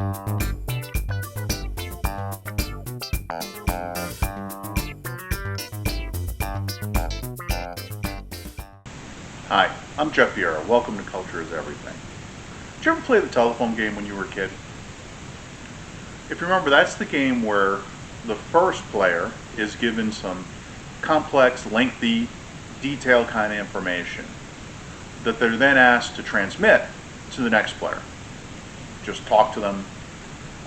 Hi, I'm Jeff Vieira. Welcome to Culture is Everything. Did you ever play the telephone game when you were a kid? If you remember, that's the game where the first player is given some complex, lengthy, detailed kind of information that they're then asked to transmit to the next player. Just talk to them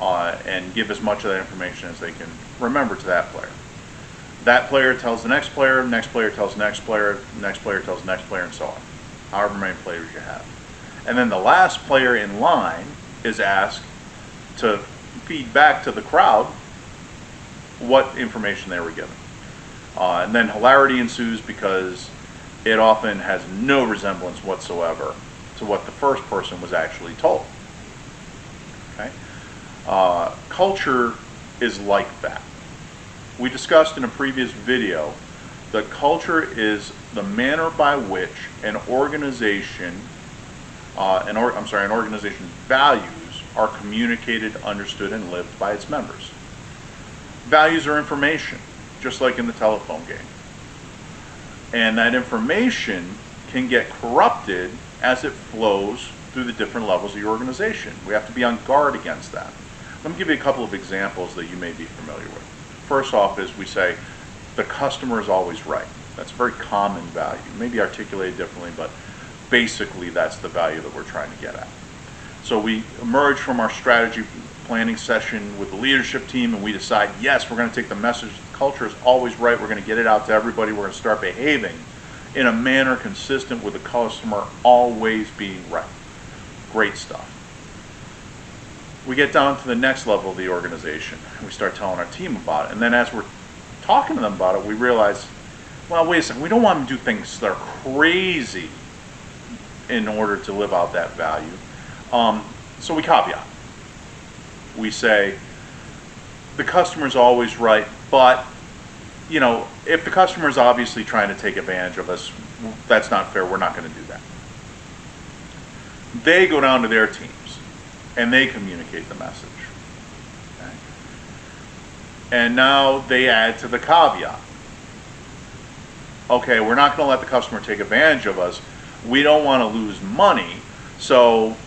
and give as much of that information as they can remember to that player. That player tells the next player tells the next player, the next player tells the next player, and so on. However many players you have. And then the last player in line is asked to feed back to the crowd what information they were given. And then hilarity ensues because it often has no resemblance whatsoever to what the first person was actually told. Okay? Culture is like that. We discussed in a previous video that culture is the manner by which an organization's values are communicated, understood, and lived by its members. Values are information, just like in the telephone game. And that information can get corrupted as it flows through the different levels of your organization. We have to be on guard against that. Let me give you a couple of examples that you may be familiar with. First off is we say, the customer is always right. That's a very common value. Maybe articulated differently, but basically that's the value that we're trying to get at. So we emerge from our strategy planning session with the leadership team and we decide, yes, we're going to take the message, the culture is always right, we're going to get it out to everybody, we're going to start behaving in a manner consistent with the customer always being right. Great stuff. We get down to the next level of the organization and we start telling our team about it. And then as we're talking to them about it, we realize, well, wait a second, we don't want them to do things that are crazy in order to live out that value. So we caveat. We say, the customer's always right, but if the customer is obviously trying to take advantage of us, that's not fair, we're not going to do that. They go down to their teams and they communicate the message. Okay? And now they add to the caveat. Okay, we're not going to let the customer take advantage of us. We don't want to lose money, so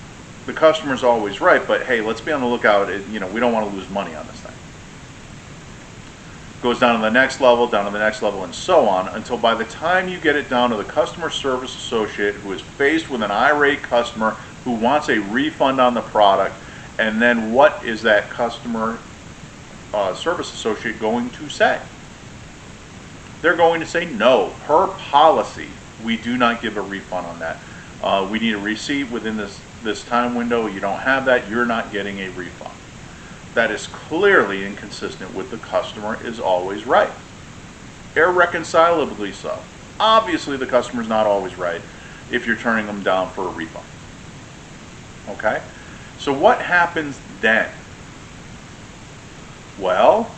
the customer's always right, but hey, let's be on the lookout. We don't want to lose money on this thing. Goes down to the next level, and so on, until by the time you get it down to the customer service associate who is faced with an irate customer who wants a refund on the product, and then what is that customer service associate going to say? They're going to say, no, per policy, we do not give a refund on that. We need a receipt within this time window. You don't have that, you're not getting a refund. That is clearly inconsistent with the customer is always right. Irreconcilably so. Obviously the customer's not always right if you're turning them down for a refund. Okay? So what happens then? Well,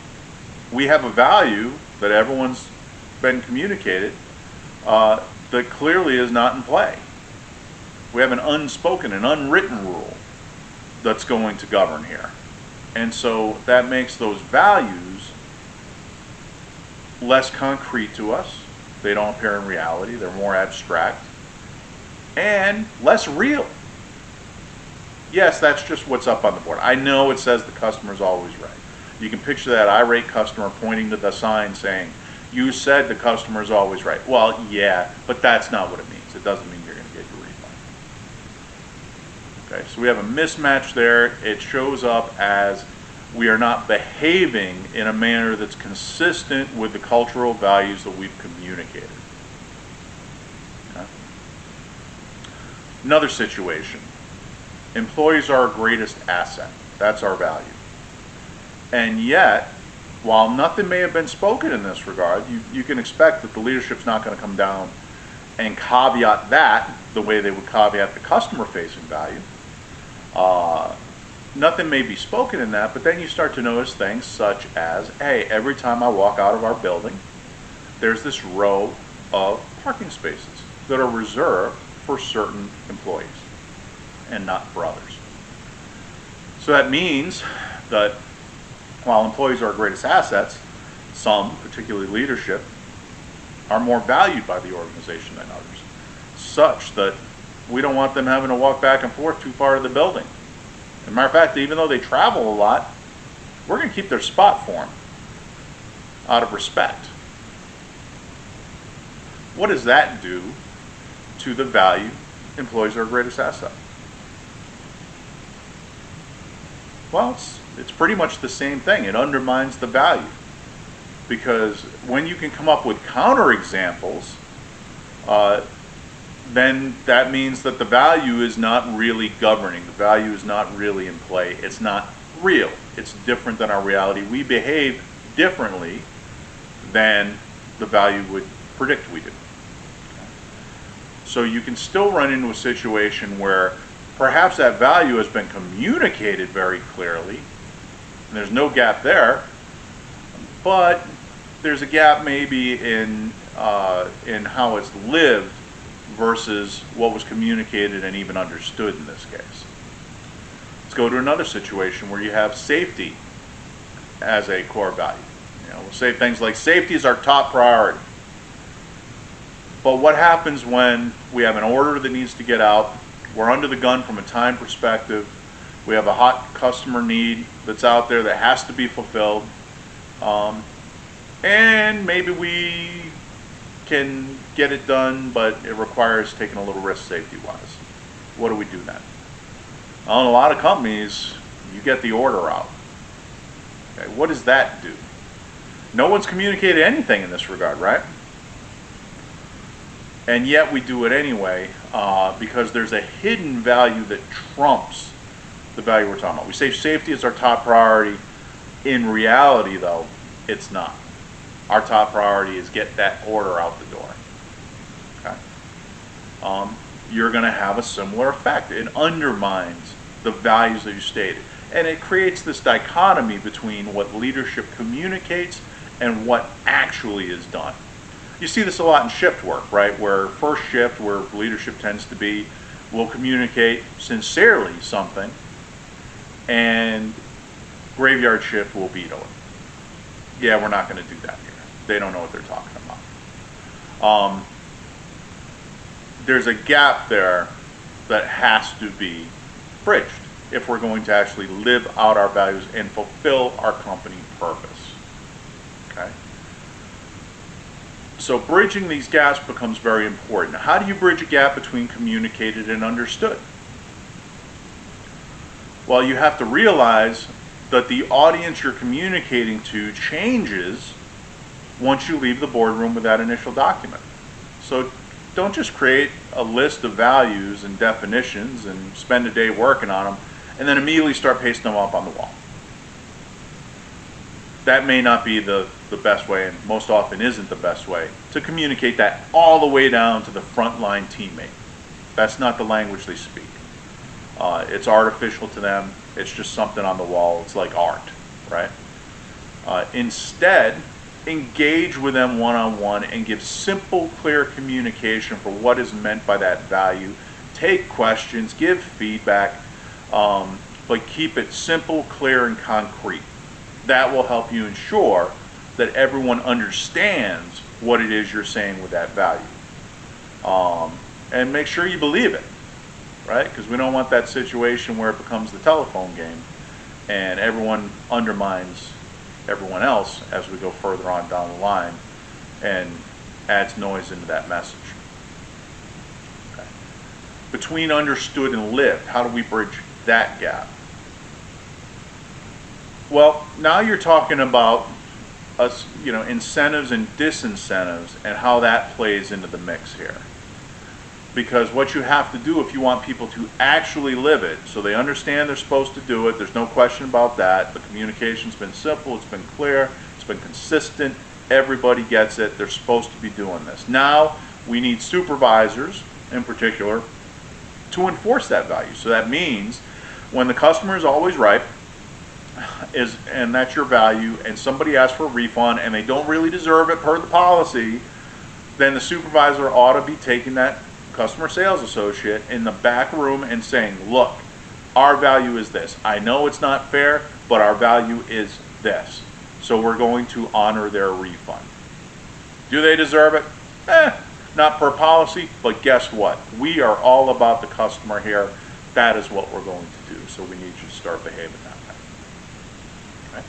we have a value that everyone's been communicated that clearly is not in play. We have an unspoken and unwritten rule that's going to govern here. And so that makes those values less concrete to us. They don't appear in reality. They're more abstract and less real. Yes, that's just what's up on the board. I know it says the customer's always right. You can picture that irate customer pointing to the sign saying, you said the customer's always right. Well, yeah, but that's not what it means. It doesn't mean you're going to get your refund. Okay, so we have a mismatch there. It shows up as we are not behaving in a manner that's consistent with the cultural values that we've communicated. Okay. Another situation. Employees are our greatest asset. That's our value. And yet, while nothing may have been spoken in this regard, you can expect that the leadership's not going to come down and caveat that the way they would caveat the customer-facing value. Nothing may be spoken in that, but then you start to notice things such as, hey, every time I walk out of our building, there's this row of parking spaces that are reserved for certain employees and not for others. So that means that while employees are our greatest assets, some, particularly leadership, are more valued by the organization than others, such that we don't want them having to walk back and forth too far to the building. As a matter of fact, even though they travel a lot, we're going to keep their spot for them out of respect. What does that do to the value employees are our greatest asset? Well, it's pretty much the same thing. It undermines the value, because when you can come up with counterexamples, then that means that the value is not really governing. The value is not really in play. It's not real. It's different than our reality. We behave differently than the value would predict we do. So you can still run into a situation where perhaps that value has been communicated very clearly, and there's no gap there, but there's a gap maybe in how it's lived versus what was communicated and even understood in this case. Let's go to another situation where you have safety as a core value. We'll say things like safety is our top priority. But what happens when we have an order that needs to get out, we're under the gun from a time perspective, we have a hot customer need that's out there that has to be fulfilled, and maybe we can get it done, but it requires taking a little risk safety-wise. What do we do then? Well, in a lot of companies, you get the order out. Okay, what does that do? No one's communicated anything in this regard, right? And yet we do it anyway, because there's a hidden value that trumps the value we're talking about. We say safety is our top priority. In reality, though, it's not. Our top priority is get that order out the door. Okay? You're going to have a similar effect. It undermines the values that you stated. And it creates this dichotomy between what leadership communicates and what actually is done. You see this a lot in shift work, right? Where first shift, where leadership tends to be, will communicate sincerely something, and graveyard shift will veto it. Yeah, we're not going to do that here. They don't know what they're talking about. There's a gap there that has to be bridged if we're going to actually live out our values and fulfill our company purpose. Okay? So bridging these gaps becomes very important. How do you bridge a gap between communicated and understood? Well, you have to realize that the audience you're communicating to changes once you leave the boardroom with that initial document. So don't just create a list of values and definitions and spend a day working on them and then immediately start pasting them up on the wall. That may not be the best way, and most often isn't the best way, to communicate that all the way down to the frontline teammate. That's not the language they speak. It's artificial to them. It's just something on the wall. It's like art, right? Instead, engage with them one-on-one and give simple, clear communication for what is meant by that value. Take questions, give feedback, but keep it simple, clear, and concrete. That will help you ensure that everyone understands what it is you're saying with that value. And make sure you believe it, right? Because we don't want that situation where it becomes the telephone game and everyone undermines everyone else as we go further on down the line and adds noise into that message. Okay. Between understood and lived, how do we bridge that gap? Well, now you're talking about us, incentives and disincentives and how that plays into the mix here. Because what you have to do if you want people to actually live it, so they understand they're supposed to do it, there's no question about that, the communication's been simple, it's been clear, it's been consistent, everybody gets it, they're supposed to be doing this. Now, we need supervisors, in particular, to enforce that value. So that means when the customer is always right, and that's your value, and somebody asks for a refund and they don't really deserve it per the policy, then the supervisor ought to be taking that customer sales associate in the back room and saying, look, our value is this. I know it's not fair, but our value is this. So we're going to honor their refund. Do they deserve it? Not per policy, but guess what? We are all about the customer here. That is what we're going to do. So we need you to start behaving that way. Okay?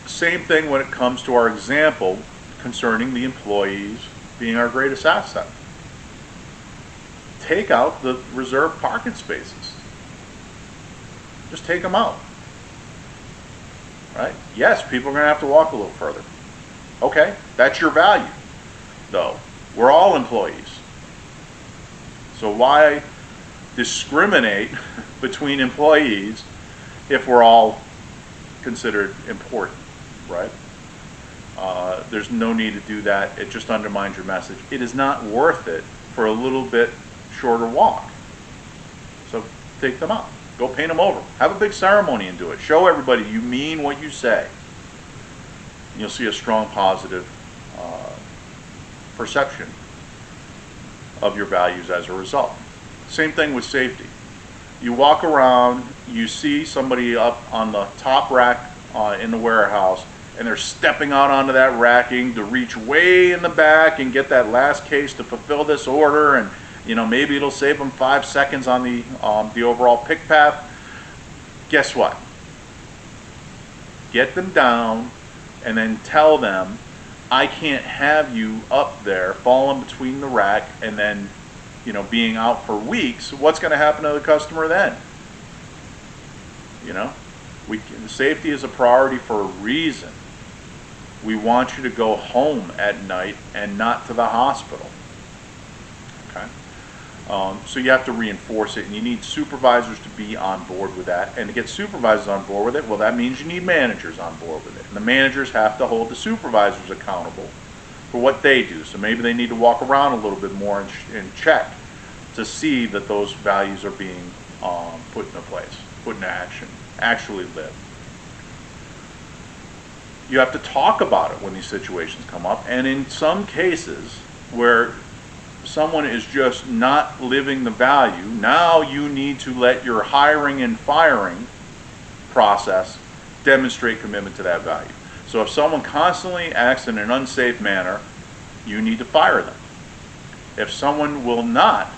Same thing when it comes to our example concerning the employees being our greatest asset. Take out the reserved parking spaces. Just take them out. Right? Yes, people are going to have to walk a little further. Okay, that's your value, though. We're all employees. So why discriminate between employees if we're all considered important, right? There's no need to do that. It just undermines your message. It is not worth it for a little bit shorter walk. So take them out. Go paint them over. Have a big ceremony and do it. Show everybody you mean what you say. And you'll see a strong positive perception of your values as a result. Same thing with safety. You walk around, you see somebody up on the top rack in the warehouse, and they're stepping out onto that racking to reach way in the back and get that last case to fulfill this order, and maybe it'll save them 5 seconds on the overall pick path. Guess what? Get them down and then tell them, I can't have you up there falling between the rack and then being out for weeks. What's going to happen to the customer then? Safety is a priority for a reason. We want you to go home at night and not to the hospital. Okay? So you have to reinforce it, and you need supervisors to be on board with that. And to get supervisors on board with it, well, that means you need managers on board with it. And the managers have to hold the supervisors accountable for what they do. So maybe they need to walk around a little bit more and check to see that those values are being put into place, put into action, actually lived. You have to talk about it when these situations come up, and in some cases where someone is just not living the value, now you need to let your hiring and firing process demonstrate commitment to that value. So if someone constantly acts in an unsafe manner, you need to fire them. If someone will not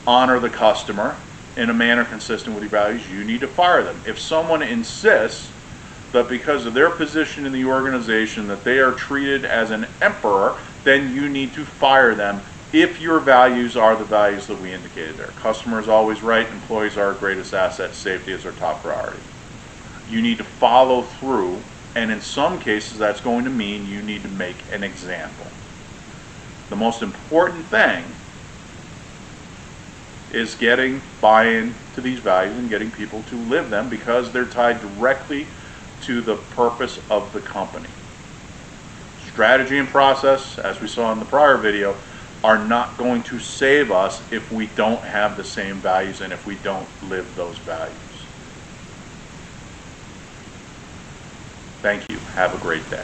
honor the customer in a manner consistent with your values, you need to fire them. If someone insists that because of their position in the organization that they are treated as an emperor, then you need to fire them if your values are the values that we indicated there. Customer is always right, employees are our greatest asset, safety is our top priority. You need to follow through, and in some cases that's going to mean you need to make an example. The most important thing is getting buy-in to these values and getting people to live them, because they're tied directly to the purpose of the company. Strategy and process, as we saw in the prior video, are not going to save us if we don't have the same values and if we don't live those values. Thank you. Have a great day.